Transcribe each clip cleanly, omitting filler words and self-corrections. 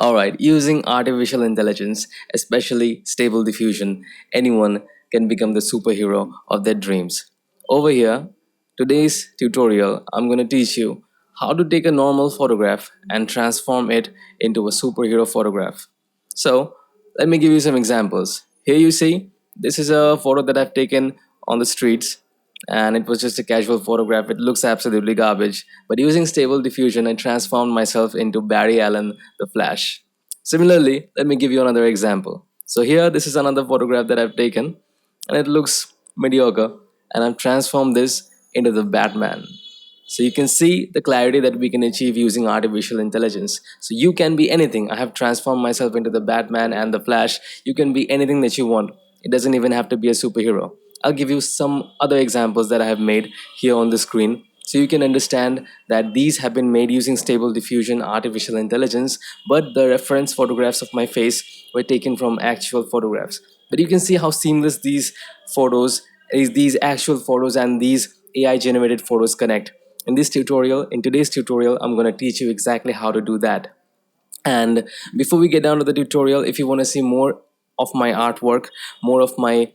Alright, using artificial intelligence, especially stable diffusion, anyone can become the superhero of their dreams. Over here, today's tutorial, I'm going to teach you how to take a normal photograph and transform it into a superhero photograph. So, let me give you some examples. Here you see, this is a photo that I've taken on the streets, and it was just a casual photograph. It looks absolutely garbage. But using stable diffusion, I transformed myself into Barry Allen, the Flash. Similarly, let me give you another example. So here, this is another photograph that I've taken, and it looks mediocre, and I've transformed this into the Batman. So you can see the clarity that we can achieve using artificial intelligence. So you can be anything. I have transformed myself into the Batman and the Flash. You can be anything that you want. It doesn't even have to be a superhero. I'll give you some other examples that I have made here on the screen so you can understand that these have been made using stable diffusion artificial intelligence, but the reference photographs of my face were taken from actual photographs. But you can see how seamless these photos these actual photos and these AI generated photos connect. In today's tutorial, I'm going to teach you exactly how to do that. And before we get down to the tutorial, if you want to see more of my artwork, more of my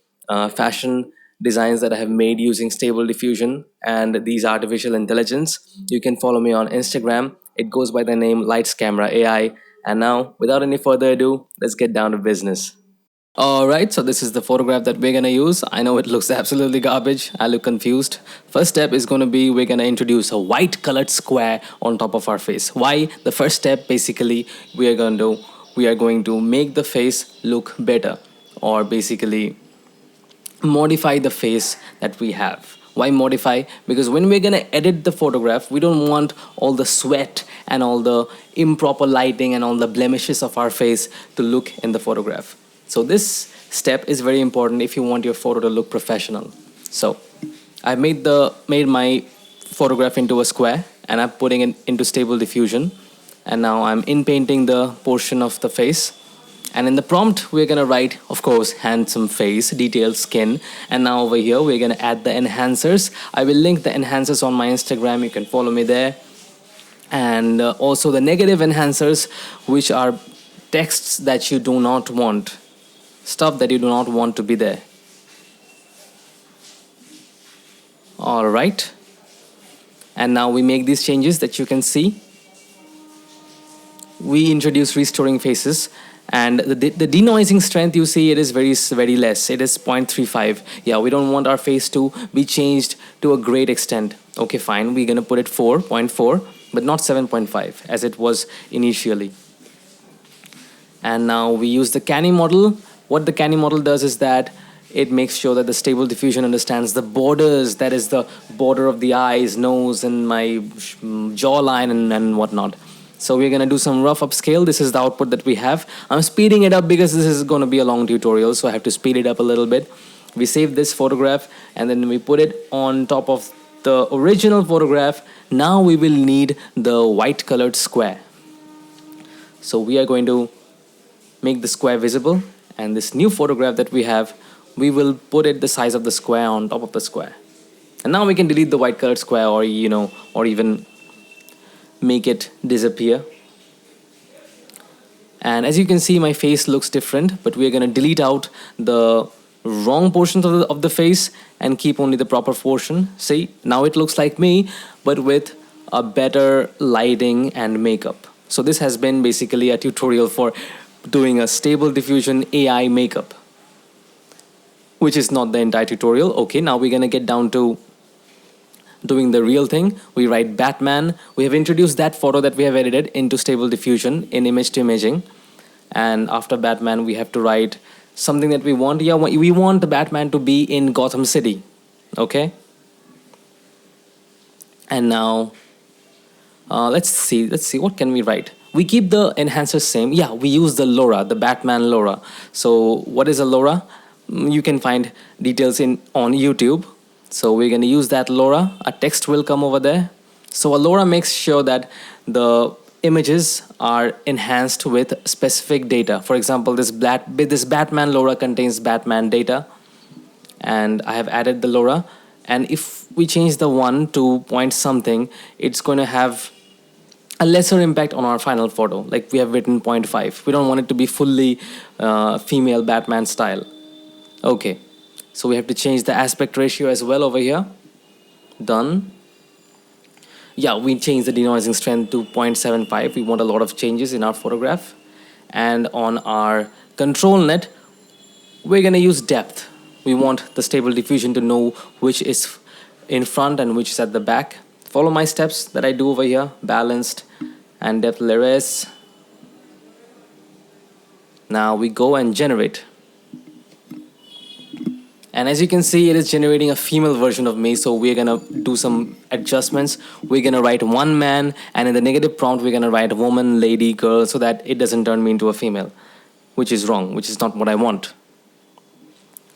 fashion designs that I have made using stable diffusion and these artificial intelligence, you can follow me on Instagram. It goes by the name Lights Camera AI. And now, without any further ado, let's get down to business. Alright, so this is the photograph that we're gonna use. I know it looks absolutely garbage. I look confused. First step is gonna be we're gonna introduce a white colored square on top of our face. Why? The first step basically we are going to make the face look better, or basically modify the face that we have. Why modify? Because when we're gonna edit the photograph, we don't want all the sweat and all the improper lighting and all the blemishes of our face to look in the photograph. So this step is very important if you want your photo to look professional. So I made my photograph into a square, and I'm putting it into stable diffusion, and now I'm in painting the portion of the face. And in the prompt, we're gonna write, of course, handsome face, detailed skin. And now over here, we're gonna add the enhancers. I will link the enhancers on my Instagram. You can follow me there. And also the negative enhancers, which are texts that you do not want, stuff that you do not want to be there. All right. And now we make these changes that you can see. We introduce restoring faces, and the denoising strength, you see, it is very less. It is 0.35. Yeah, we don't want our face to be changed to a great extent. Okay, fine, we're gonna put it 4.4, but not 7.5 as it was initially. And now we use the canny model. What the canny model does is that it makes sure that the stable diffusion understands the borders, that is the border of the eyes, nose, and my jawline, and whatnot. So we're going to do some rough upscale. This is the output that we have. I'm speeding it up because this is going to be a long tutorial, so I have to speed it up a little bit. We save this photograph, and then we put it on top of the original photograph. Now we will need the white colored square. So we are going to make the square visible, and this new photograph that we have, we will put it the size of the square on top of the square. And now we can delete the white colored square, or or even make it disappear. And as you can see, my face looks different, but we're going to delete out the wrong portions of the face and keep only the proper portion. See, now it looks like me, but with a better lighting and makeup. So this has been basically a tutorial for doing a stable diffusion AI makeup, which is not the entire tutorial. Okay, now we're going to get down to doing the real thing. We write Batman. We have introduced that photo that we have edited into stable diffusion in image to imaging. And after Batman, we have to write something that we want. Yeah, we want the Batman to be in Gotham City. Okay. And now, let's see. What can we write? We keep the enhancer same. Yeah, we use the LoRa, the Batman LoRa. So what is a LoRa? You can find details on YouTube. So we're going to use that LoRa. A text will come over there. So a LoRa makes sure that the images are enhanced with specific data. For example, this Batman LoRa contains Batman data, and I have added the LoRa. And if we change the 1 to point something, it's going to have a lesser impact on our final photo. Like we have written zero point 0.5. We don't want it to be fully female Batman style. Okay, so we have to change the aspect ratio as well over here. Done. Yeah, we changed the denoising strength to 0.75. We want a lot of changes in our photograph. And on our control net, we're going to use depth. We want the stable diffusion to know which is in front and which is at the back. Follow my steps that I do over here. Balanced and depth layers. Now we go and generate. And as you can see, it is generating a female version of me. So we're gonna do some adjustments. We're gonna write one man, and in the negative prompt, we're gonna write woman, lady, girl, so that it doesn't turn me into a female, which is wrong, which is not what I want.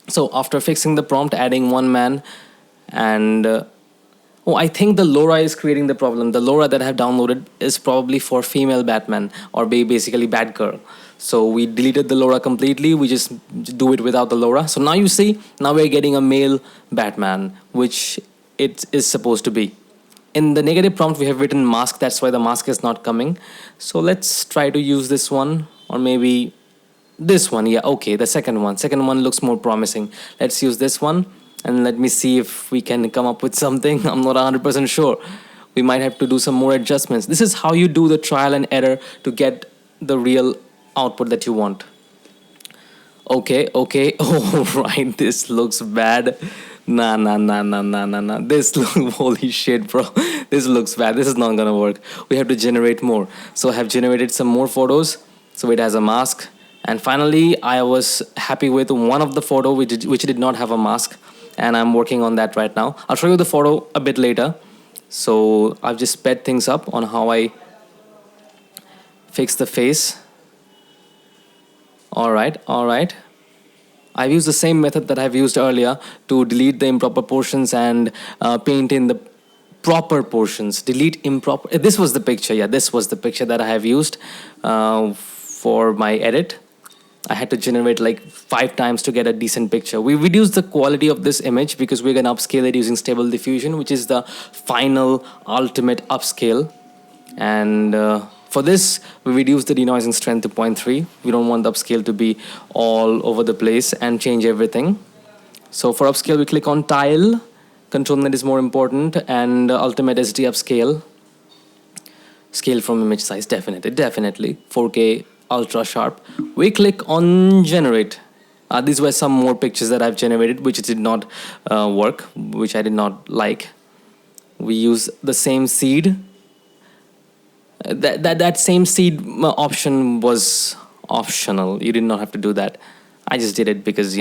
So after fixing the prompt, adding one man, and oh, I think the LoRa is creating the problem. The LoRa that I have downloaded is probably for female Batman or basically Batgirl. So we deleted the LoRa completely. We just do it without the LoRa. So now you see, now we're getting a male Batman, which it is supposed to be. In the negative prompt, we have written mask. That's why the mask is not coming. So let's try to use this one, or maybe this one. Yeah, okay, the second one. Second one looks more promising. Let's use this one. And let me see if we can come up with something. I'm not 100% sure. We might have to do some more adjustments. This is how you do the trial and error to get the real output that you want. Okay, okay. Oh, right. This looks bad. Nah. This holy shit, bro. This looks bad. This is not gonna work. We have to generate more. So I have generated some more photos. So it has a mask. And finally, I was happy with one of the photo which did not have a mask. And I'm working on that right now. I'll show you the photo a bit later. So I've just sped things up on how I fix the face. All right. I've used the same method that I've used earlier to delete the improper portions and paint in the proper portions. Delete improper. This was the picture. Yeah, this was the picture that I have used for my edit. I had to generate like 5 times to get a decent picture. We reduced the quality of this image because we're going to upscale it using stable diffusion, which is the final ultimate upscale. And for this, we reduced the denoising strength to 0.3. We don't want the upscale to be all over the place and change everything. So for upscale, we click on tile. Control net is more important, and ultimate SD upscale. Scale from image size, definitely. 4K ultra sharp. We click on generate. These were some more pictures that I've generated which did not work, which I did not like. We use the same seed. That same seed option was optional. You did not have to do that. I just did it because,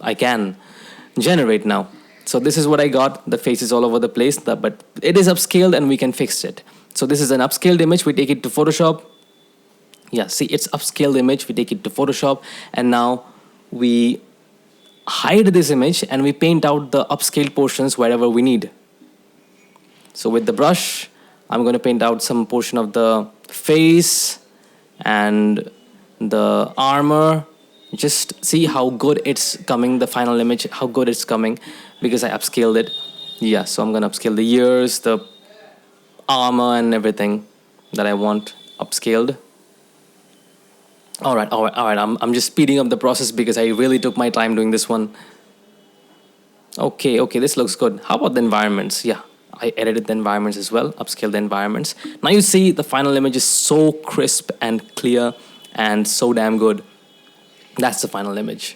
I can generate now. So this is what I got. The face is all over the place, but it is upscaled and we can fix it. So this is an upscaled image. We take it to Photoshop. Yeah, see, it's upscaled image. We take it to Photoshop, and now we hide this image and we paint out the upscaled portions wherever we need. So with the brush, I'm going to paint out some portion of the face and the armor. Just see how good it's coming, the final image, how good it's coming, because I upscaled it. Yeah, so I'm going to upscale the ears, the armor, and everything that I want upscaled. All right. I'm just speeding up the process because I really took my time doing this one. Okay, this looks good. How about the environments? Yeah, I edited the environments as well, upscaled the environments. Now you see the final image is so crisp and clear and so damn good. That's the final image.